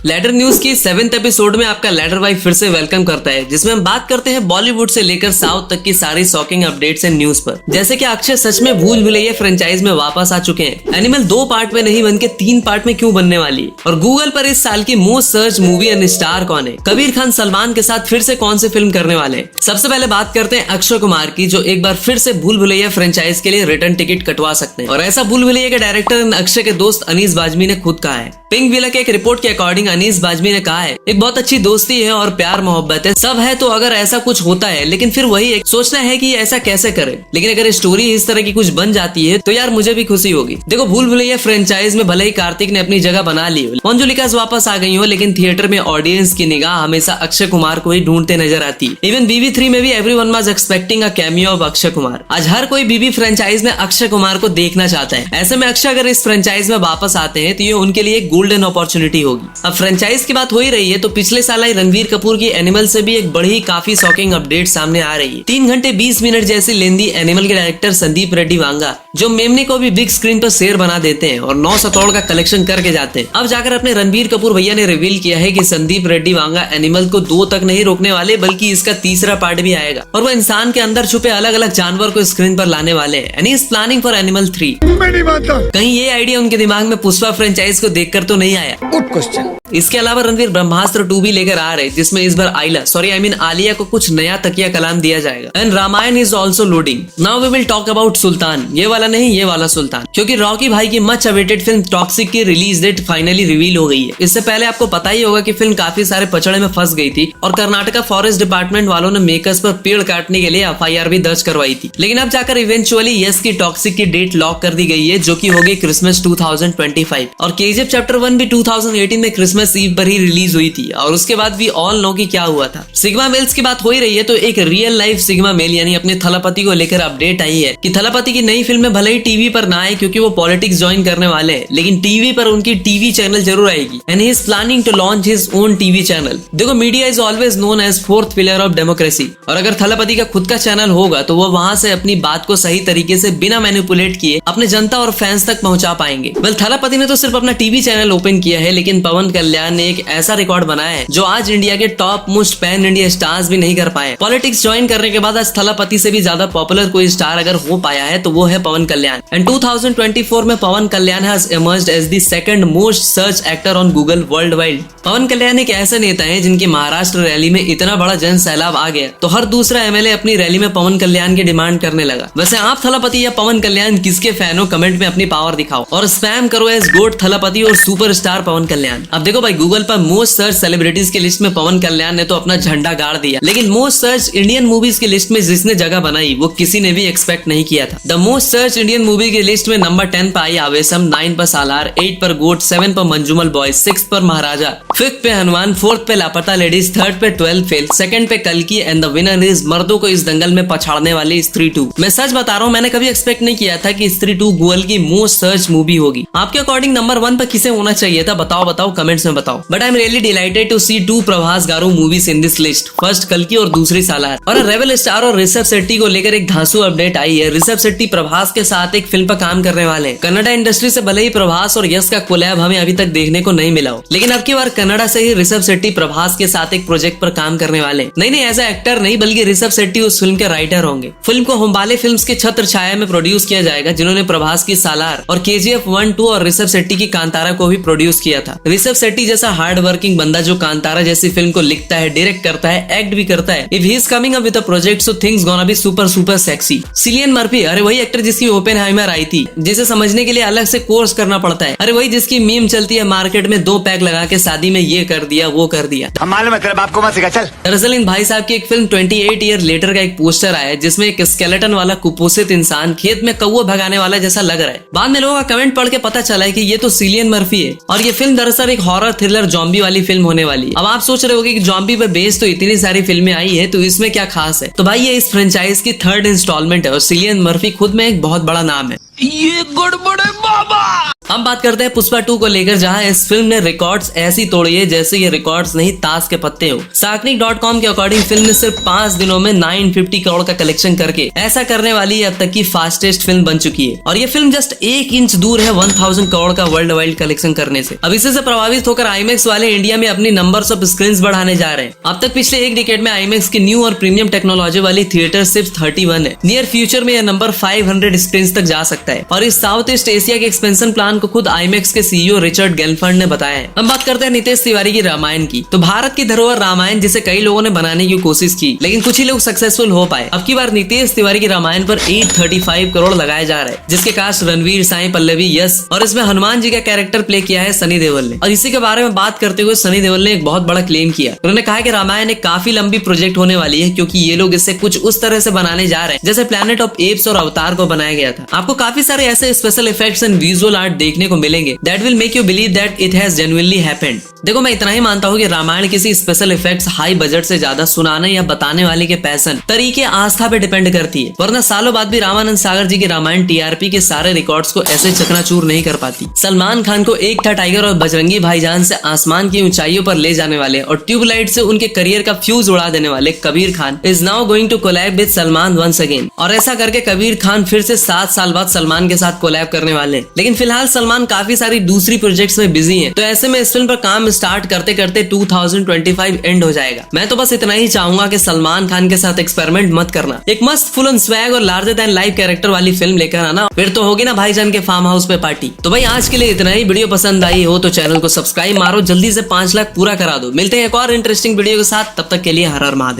Ladder news की 7th episode में आपका लैडर भाई फिर से वेलकम करता है, जिसमें हम बात करते हैं बॉलीवुड से लेकर साउथ तक की सारी शॉकिंग अपडेट्स एंड न्यूज पर। जैसे कि अक्षय सच में भूल भुलैया फ्रेंचाइज में वापस आ चुके हैं। एनिमल 2 पार्ट में नहीं बनके 3 पार्ट में क्यों बनने वाली है, और गूगल पर इस साल की most search movie and star कौन है, कबीर खान सलमान के साथ फिर से कौन सी फिल्म करने वाले हैं। सबसे पहले बात करते हैं अक्षय कुमार की, जो एक बार फिर से भूल भुलैया फ्रेंचाइज के लिए रिटर्न टिकट कटवा सकते हैं। और ऐसा भूल भुलैया के डायरेक्टर अक्षय के दोस्त अनीस बाजमी ने खुद कहा है। पिंक विला के एक रिपोर्ट के अकॉर्डिंग अनीस बाजमी ने कहा है, एक बहुत अच्छी दोस्ती है और प्यार मोहब्बत है, सब है, तो अगर ऐसा कुछ होता है, लेकिन फिर वही एक सोचना है कि ऐसा कैसे करे। लेकिन अगर स्टोरी इस तरह की कुछ बन जाती है तो यार मुझे भी खुशी होगी। देखो, भूल भुलैया फ्रेंचाइज में भले ही कार्तिक ने अपनी जगह बना ली हो, मंजुलिकास वापस आ गई हो, लेकिन थिएटर में ऑडियंस की निगाह हमेशा अक्षय कुमार को ही ढूंढते नजर आती है। इवन BB3 में भी everyone was expecting a cameo of Akshay Kumar. आज हर कोई BB फ्रेंचाइज में अक्षय कुमार को देखना चाहता है। ऐसे में अक्षय अगर इस फ्रेंचाइज में वापस आते हैं तो ये उनके लिए एक गोल्डन अपॉर्चुनिटी होगी। अब फ्रेंचाइज की बात हो ही रही है तो पिछले साल आई रणवीर कपूर की एनिमल से भी एक बड़ी काफी शॉकिंग अपडेट सामने आ रही है। 3 घंटे 20 मिनट जैसी लेंदी एनिमल के डायरेक्टर संदीप रेड्डी वांगा, जो मेमने को भी बिग स्क्रीन पर शेर बना देते हैं और 900 करोड़ का कलेक्शन करके जाते हैं, अब जाकर अपने रणवीर कपूर भैया ने रिवील किया है कि संदीप रेड्डी वांगा एनिमल को 2 तक नहीं रोकने वाले, बल्कि इसका तीसरा पार्ट भी आएगा और वो इंसान के अंदर छुपे अलग अलग जानवर को स्क्रीन पर लाने वाले हैं। And he is planning for animal 3। कहीं ये आइडिया उनके दिमाग में पुष्पा फ्रेंचाइज को देखकर तो नहीं आया? इसके अलावा रणवीर ब्रह्मास्त्र 2 भी लेकर आ रहे, जिसमें इस बार आलिया को कुछ नया तकिया कलाम दिया जाएगा। And Ramayan is also loading. Now we will talk about Sultan, ये वाला नहीं, ये वाला सुल्तान, क्योंकि रॉकी भाई की मच अवेटेड फिल्म टॉक्सिक की रिलीज डेट फाइनली रिवील हो गई है। इससे पहले आपको पता ही होगा कि फिल्म काफी सारे पचड़े में फंस गई थी और कर्नाटका फॉरेस्ट डिपार्टमेंट वालों ने मेकर्स पर पेड़ काटने के लिए FIR भी दर्ज करवाई थी। लेकिन अब जाकर इवेंचुअली यस की टॉक्सिक की डेट लॉक कर दी गई है, जो की होगी क्रिसमस 2025। और KGF चैप्टर 1 भी 2018 में क्रिसमस ईव पर ही रिलीज हुई थी। और उसके बाद भी ऑल नो की क्या हुआ था। सिग्मा मेल्स की बात हो ही रही है तो एक रियल लाइफ सिग्मा मेल यानी अपने थलापति को लेकर अपडेट आई है कि थलापति की नई फिल्म में भले ही टीवी पर ना आए क्योंकि वो पॉलिटिक्स ज्वाइन करने वाले हैं, लेकिन टीवी पर उनकी टीवी चैनल जरूर आएगी। And he is planning to launch his own TV channel. देखो, media is always known as 4th pillar of democracy, और अगर थलापति का खुद का चैनल होगा तो वो वहां से अपनी बात को सही तरीके से बिना मैनिपुलेट किए अपने जनता और फैंस तक पहुंचा पाएंगे। वेल, थलापति ने तो सिर्फ अपना टीवी चैनल ओपन किया है, लेकिन पवन कल्याण ने एक ऐसा रिकॉर्ड बनाया है जो आज इंडिया के top most pan India stars भी नहीं कर पाए। पॉलिटिक्स ज्वाइन करने के बाद आज थलापति से भी ज्यादा पॉपुलर कोई स्टार अगर हो पाया है तो वो है पवन कल्याण। एंड 2024 में Pawan Kalyan has emerged as the second most search actor on Google worldwide. Pawan Kalyan एक ऐसे नेता है जिनकी महाराष्ट्र रैली में इतना बड़ा जन सैलाब आ गया तो हर दूसरा MLA अपनी रैली में पवन कल्याण की डिमांड करने लगा। वैसे आप थलापति या पवन कल्याण किसके फैन हो, कमेंट में अपनी पावर दिखाओ और स्पैम करो एज गोट थलापति और सुपरस्टार पवन कल्याण। अब देखो भाई, गूगल पर मोस्ट सर्च सेलिब्रिटीज की लिस्ट में पवन कल्याण ने तो अपना झंडा गाड़ दिया, लेकिन मोस्ट सर्च इंडियन मूवीज की लिस्ट में जिसने जगह बनाई वो किसी ने भी एक्सपेक्ट नहीं किया था। The most search Indian movie की लिस्ट में नंबर 10 पर आई आवेशम, 9 पर सालार, 8 पर गोट, 7 पर मंजूमल बॉय, 6 पर महाराजा, 5th पे हनुमान, 4th पे लापता लेडीज, 3rd पे 12 फेल, 2nd पे कल्कि एंड द विनर इज मर्दों को इस दंगल में पछाड़ने वाली स्त्री 2। मैं सच बता रहा हूँ, मैंने कभी एक्सपेक्ट नहीं किया था कि स्त्री 2 गूगल की मोस्ट सर्च मूवी होगी। आपके अकॉर्डिंग नंबर 1 पर किसे होना चाहिए था? बताओ कमेंट्स में बताओ। But I am really delighted to see 2 Prabhas garu movies in this list, first कल्कि और दूसरी सालार। और रेबल स्टार और ऋषभ शेट्टी को लेकर एक धांसू अपडेट आई है। ऋषभ शेट्टी प्रभास के साथ एक फिल्म पर काम करने वाले हैं। कन्नड़ा इंडस्ट्री से भले ही प्रभास और यश का कोलैब हमें अभी तक देखने को नहीं मिला हो, लेकिन अब की बार कन्नड़ा से ही ऋषभ शेट्टी प्रभास के साथ एक प्रोजेक्ट पर काम करने वाले। नहीं, एज ए एक्टर नहीं, बल्कि ऋषभ शेट्टी उस फिल्म के राइटर होंगे। फिल्म को होम्बाले फिल्म्स के छत्र छाया में प्रोड्यूस किया जाएगा, जिन्होंने प्रभास की सालार और KGF 1, 2 और ऋषभ शेट्टी की कांतारा को भी प्रोड्यूस किया था। ऋषभ शेट्टी जैसा हार्ड वर्किंग बंदा जो कांतारा जैसी फिल्म को लिखता है, डायरेक्ट करता है, एक्ट भी करता है, if he is coming up with a project so things gonna be super sexy. Cillian Murphy, अरे वही एक्टर जिसकी ओपेनहाइमर आई थी, जिसे समझने के लिए अलग से कोर्स करना पड़ता है। अरे वही जिसकी मीम चलती है मार्केट में, 2 पैक लगा के शादी में ये कर दिया वो कर दिया। मालूम है तेरे बाप को मत सिखा, चल। दरअसल इन भाई साहब की एक फिल्म 28 ईयर लेटर का एक पोस्टर आया, जिसमें एक स्केलेटन वाला कुपोषित इंसान खेत में कौवा भगाने वाला जैसा लग रहा है। बाद में लोगों का कमेंट पढ़ के पता चला है कि ये तो सिलियन मर्फी है और ये फिल्म दरअसल एक हॉरर थ्रिलर जॉम्बी वाली फिल्म होने वाली है। अब आप सोच रहे होंगे कि जॉम्बी पे बेस्ड तो इतनी सारी फिल्में आई है, तो इसमें क्या खास है? तो भाई ये इस फ्रेंचाइज की 3rd इंस्टॉलमेंट है और सिलियन मर्फी खुद में एक बहुत बड़ा नाम है। ये गड़बड़ है बाबा। हम बात करते हैं पुष्पा 2 को लेकर, जहां इस फिल्म ने रिकॉर्ड्स ऐसी तोड़ी है जैसे ये रिकॉर्ड्स नहीं ताश के पत्ते हो। सार्कनिक.com के अकॉर्डिंग फिल्म ने सिर्फ 5 दिनों में 950 करोड़ का कलेक्शन करके ऐसा करने वाली अब तक की फास्टेस्ट फिल्म बन चुकी है। और ये फिल्म जस्ट 1 इंच दूर है 1000 करोड़ का वर्ल्ड वाइड कलेक्शन करने से। अब इसी से प्रभावित होकर आईमैक्स वाले इंडिया में अपनी नंबर्स ऑफ स्क्रीन बढ़ाने जा रहे हैं। अब तक पिछले एक डिकेड में आईमैक्स की न्यू और प्रीमियम टेक्नोलॉजी वाली थिएटर सिर्फ 31 है। नियर फ्यूचर में यह नंबर 500 स्क्रीन तक जा सकता है। और इस साउथ ईस्ट एशिया के एक्सपेंशन प्लान को खुद आईमैक्स के सीईओ रिचर्ड गेलफंड ने बताया है। हम बात करते हैं नितेश तिवारी की रामायण की। तो भारत की धरोहर रामायण जिसे कई लोगों ने बनाने की कोशिश की, लेकिन कुछ ही लोग सक्सेसफुल हो पाए। अब की बार नितेश तिवारी की रामायण पर 835 करोड़ लगाए जा रहे हैं, जिसके कास्ट रणवीर, साई पल्लवी, यश और इसमें हनुमान जी का कैरेक्टर प्ले किया है सनी देओल ने। और इसी के बारे में बात करते हुए सनी देओल ने एक बहुत बड़ा क्लेम किया। उन्होंने कहा कि रामायण एक काफी लंबी प्रोजेक्ट होने वाली है, क्योंकि ये लोग इसे कुछ उस तरह से बनाने जा रहे हैं जैसे प्लैनेट ऑफ एप्स और अवतार को बनाया गया था। आपको काफी सारे ऐसे special effects and visual art देखने को मिलेंगे that will make you believe that it has genuinely happened. देखो, मैं इतना ही मानता हूँ कि रामायण किसी स्पेशल इफेक्ट्स हाई बजट से ज्यादा सुनाने या बताने वाले के पैशन, तरीके, आस्था पे डिपेंड करती है। वरना सालों बाद भी रामानंद सागर जी की रामायण टीआरपी के सारे रिकॉर्ड्स को ऐसे चकनाचूर नहीं कर पाती। सलमान खान को एक था टाइगर और बजरंगी भाईजान से आसमान की ऊंचाइयों पर ले जाने वाले और ट्यूबलाइट से उनके करियर का फ्यूज उड़ा देने वाले Kabir Khan is now going to collab with Salman once again. और ऐसा करके कबीर खान फिर से 7 साल बाद सलमान के साथ कोलैब करने वाले हैं। लेकिन फिलहाल सलमान काफी सारी दूसरी प्रोजेक्ट्स में बिजी हैं, तो ऐसे में इस फिल्म पर काम स्टार्ट करते करते 2025 एंड हो जाएगा। मैं तो बस इतना ही चाहूंगा कि सलमान खान के साथ एक्सपेरिमेंट मत करना। एक मस्त फुल ऑन स्वैग और लार्जर देन लाइफ कैरेक्टर वाली फिल्म लेकर आना, फिर तो होगी ना भाईजान के फार्म हाउस पे पार्टी। तो भाई आज के लिए इतना ही। वीडियो पसंद आई हो तो चैनल को सब्सक्राइब मारो, जल्दी से 5 लाख पूरा करा दो। मिलते हैं एक और इंटरेस्टिंग वीडियो के साथ, तब तक के लिए हर हर महादेव।